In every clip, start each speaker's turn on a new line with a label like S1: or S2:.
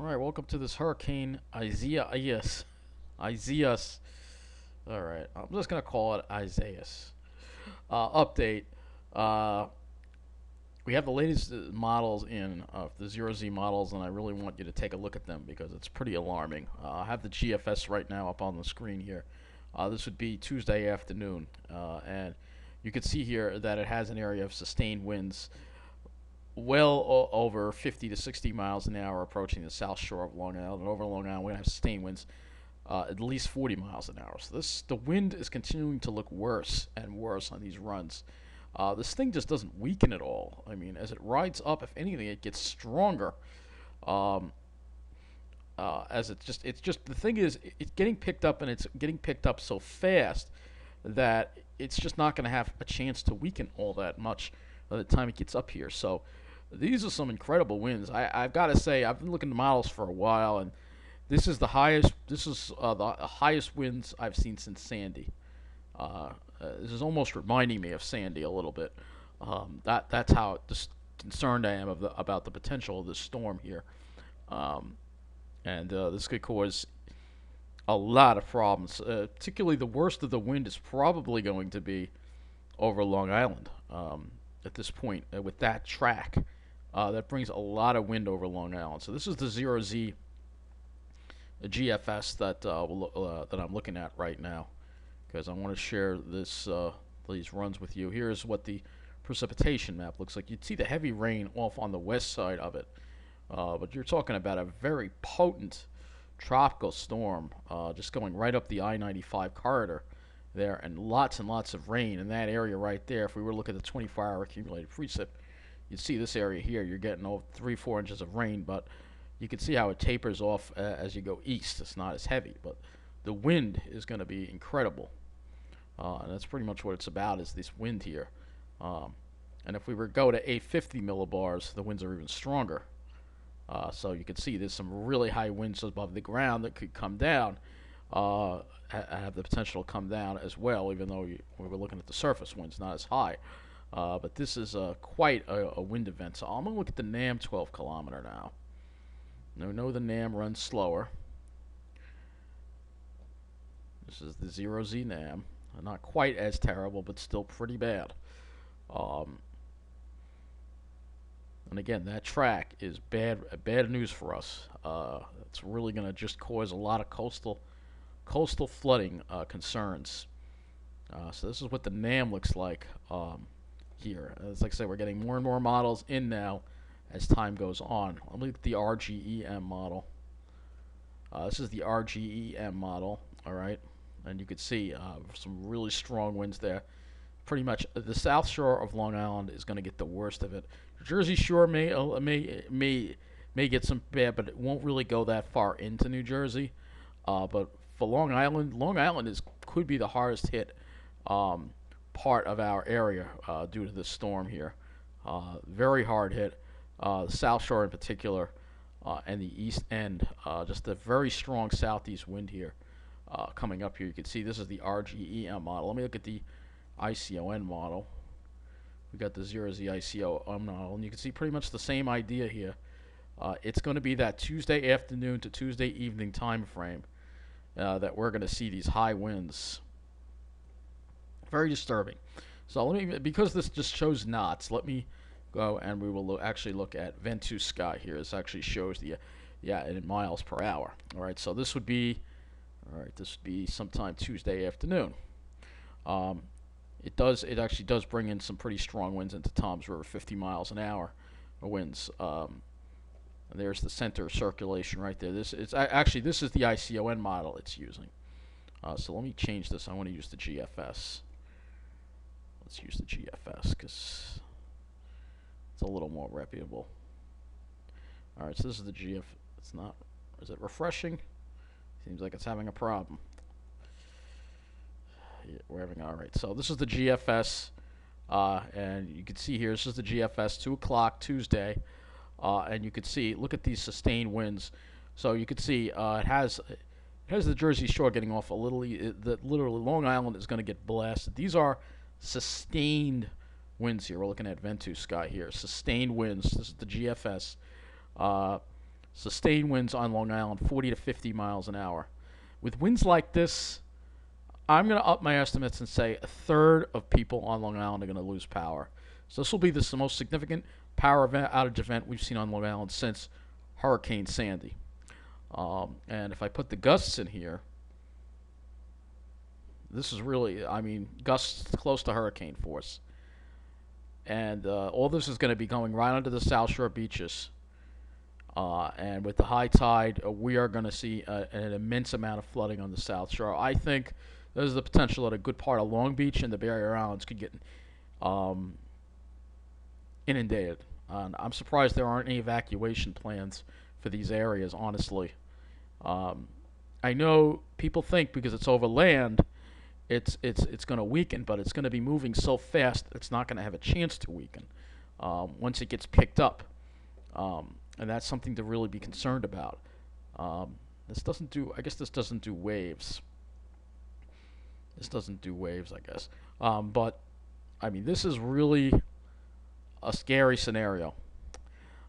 S1: All right, welcome to this hurricane Isaias. Isaias. All right, I'm just gonna call it Isaias. Update. Uh, we have the latest models in the zero Z models, and I really want you to take a look at them because it's pretty alarming. I have the GFS right now up on the screen here. This would be Tuesday afternoon, and you can see here that it has an area of sustained winds well over 50 to 60 miles an hour approaching the south shore of Long Island. And over Long Island, we're going to have sustained winds at least 40 miles an hour. So the wind is continuing to look worse and worse on these runs. This thing just doesn't weaken at all. I mean, as it rides up, if anything, it gets stronger. Um, as it's just the thing is, it's getting picked up, and it's getting picked up so fast that it's just not going to have a chance to weaken all that much by the time it gets up here. So these are some incredible winds. I've got to say, I've been looking at the models for a while, and this is the highest. This is the highest winds I've seen since Sandy. This is almost reminding me of Sandy a little bit. That's how concerned I am about the potential of this storm here, and this could cause a lot of problems. Particularly, the worst of the wind is probably going to be over Long Island at this point with that track. That brings a lot of wind over Long Island. So this is the zero Z GFS that that I'm looking at right now, because I want to share these runs with you. Here's what the precipitation map looks like. You'd see the heavy rain off on the west side of it, but you're talking about a very potent tropical storm just going right up the I-95 corridor there, and lots of rain in that area right there. If we were to look at the 24-hour accumulated precip, you'd see this area here. You're getting over 3-4 inches of rain, but you can see how it tapers off as you go east. It's not as heavy, but the wind is going to be incredible, and that's pretty much what it's about, is this wind here. And if we were to go to 850 millibars, the winds are even stronger. So you can see there's some really high winds above the ground that could come down, have the potential to come down as well, even though we were looking at the surface winds, not as high. But this is quite a wind event. So I'm going to look at the NAM 12 kilometer now. Now, know the NAM runs slower. This is the 0Z NAM. Not quite as terrible, but still pretty bad. And again, that track is bad news for us. It's really going to just cause a lot of coastal flooding concerns. So this is what the NAM looks like here. As like I say, we're getting more and more models in now as time goes on. Let me look at the RGEM model. This is the RGEM model, all right, and you can see some really strong winds there. Pretty much the south shore of Long Island is going to get the worst of it. Jersey Shore may get some bad, but it won't really go that far into New Jersey. But for Long Island could be the hardest hit part of our area due to this storm here. Very hard hit. The South Shore in particular, and the East End. Just a very strong southeast wind here coming up here. You can see this is the RGEM model. Let me look at the ICON model. We got the 0Z ICON model, and you can see pretty much the same idea here. It's going to be that Tuesday afternoon to Tuesday evening time frame that we're going to see these high winds. Very disturbing. So let me, because this just shows knots, let me go and we will actually look at Ventus sky here. This actually shows the in miles per hour. All right, so this would be sometime Tuesday afternoon. It actually does bring in some pretty strong winds into Toms River, 50 miles an hour winds. There's the center of circulation right there. This is the ICON model it's using. So let me change this. I want to use the GFS. Let's use the GFS because it's a little more reputable. All right, so this is the GF. It's not. Is it refreshing? Seems like it's having a problem. Yeah, we're having. All right, so this is the GFS, and you can see here. This is the GFS, 2 o'clock Tuesday, and you can see. Look at these sustained winds. So you can see it has the Jersey Shore getting off a little. Literally, Long Island is going to get blasted. These are sustained winds here. We're looking at Ventus sky here. Sustained winds. This is the GFS. Sustained winds on Long Island, 40 to 50 miles an hour. With winds like this, I'm going to up my estimates and say a third of people on Long Island are going to lose power. So this will be the most significant power outage event we've seen on Long Island since Hurricane Sandy. And if I put the gusts in here, this is really, I mean, gusts close to hurricane force. And all this is going to be going right onto the South Shore beaches. And with the high tide, we are going to see an immense amount of flooding on the South Shore. I think there's the potential that a good part of Long Beach and the Barrier Islands could get inundated. I'm surprised there aren't any evacuation plans for these areas, honestly. I know people think because it's over land, it's going to weaken, but it's going to be moving so fast it's not going to have a chance to weaken once it gets picked up. And that's something to really be concerned about. This doesn't do, I guess this doesn't do waves. This doesn't do waves, I guess. But, I mean, this is really a scary scenario.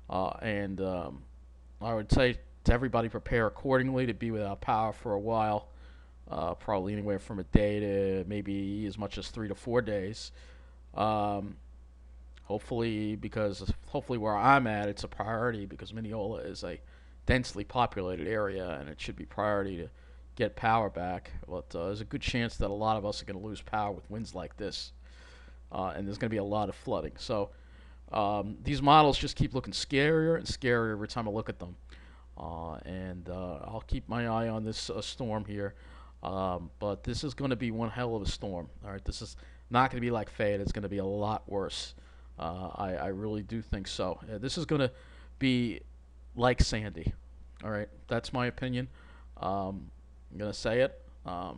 S1: And I would say to everybody prepare accordingly to be without power for a while. Probably anywhere from a day to maybe as much as 3 to 4 days. Hopefully where I'm at, it's a priority because Mineola is a densely populated area and it should be priority to get power back. But there's a good chance that a lot of us are going to lose power with winds like this. And there's going to be a lot of flooding. So these models just keep looking scarier and scarier every time I look at them. And I'll keep my eye on this storm here. But this is going to be one hell of a storm. All right, this is not going to be like Fayette. It's going to be a lot worse. I really do think so. This is going to be like Sandy. All right, that's my opinion. I'm going to say it. Not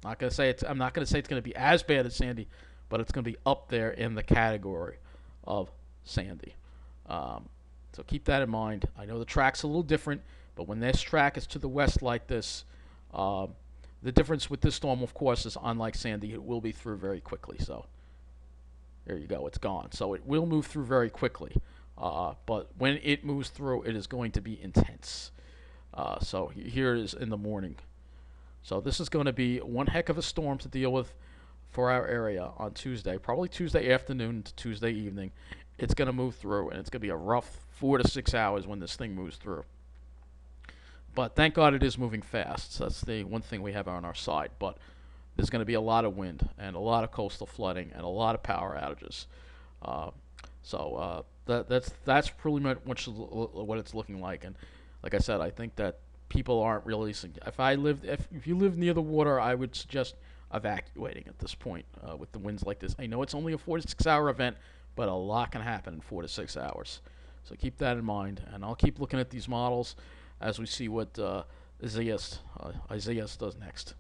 S1: going to say it's. I'm not going to say it's going to be as bad as Sandy, but it's going to be up there in the category of Sandy. So keep that in mind. I know the track's a little different, but when this track is to the west like this, the difference with this storm, of course, is unlike Sandy, it will be through very quickly. So there you go, it's gone. So it will move through very quickly. But when it moves through, it is going to be intense. So here it is in the morning. So this is going to be one heck of a storm to deal with for our area on Tuesday, probably Tuesday afternoon to Tuesday evening. It's going to move through, and it's going to be a rough 4 to 6 hours when this thing moves through. But thank God it is moving fast. So that's the one thing we have on our side. But there's going to be a lot of wind and a lot of coastal flooding and a lot of power outages. That's pretty much what it's looking like. And like I said, I think that people aren't really. If you live near the water, I would suggest evacuating at this point with the winds like this. I know it's only a 4 to 6 hour event, but a lot can happen in 4 to 6 hours. So keep that in mind, and I'll keep looking at these models as we see what Isaias does next.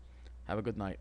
S1: Have a good night.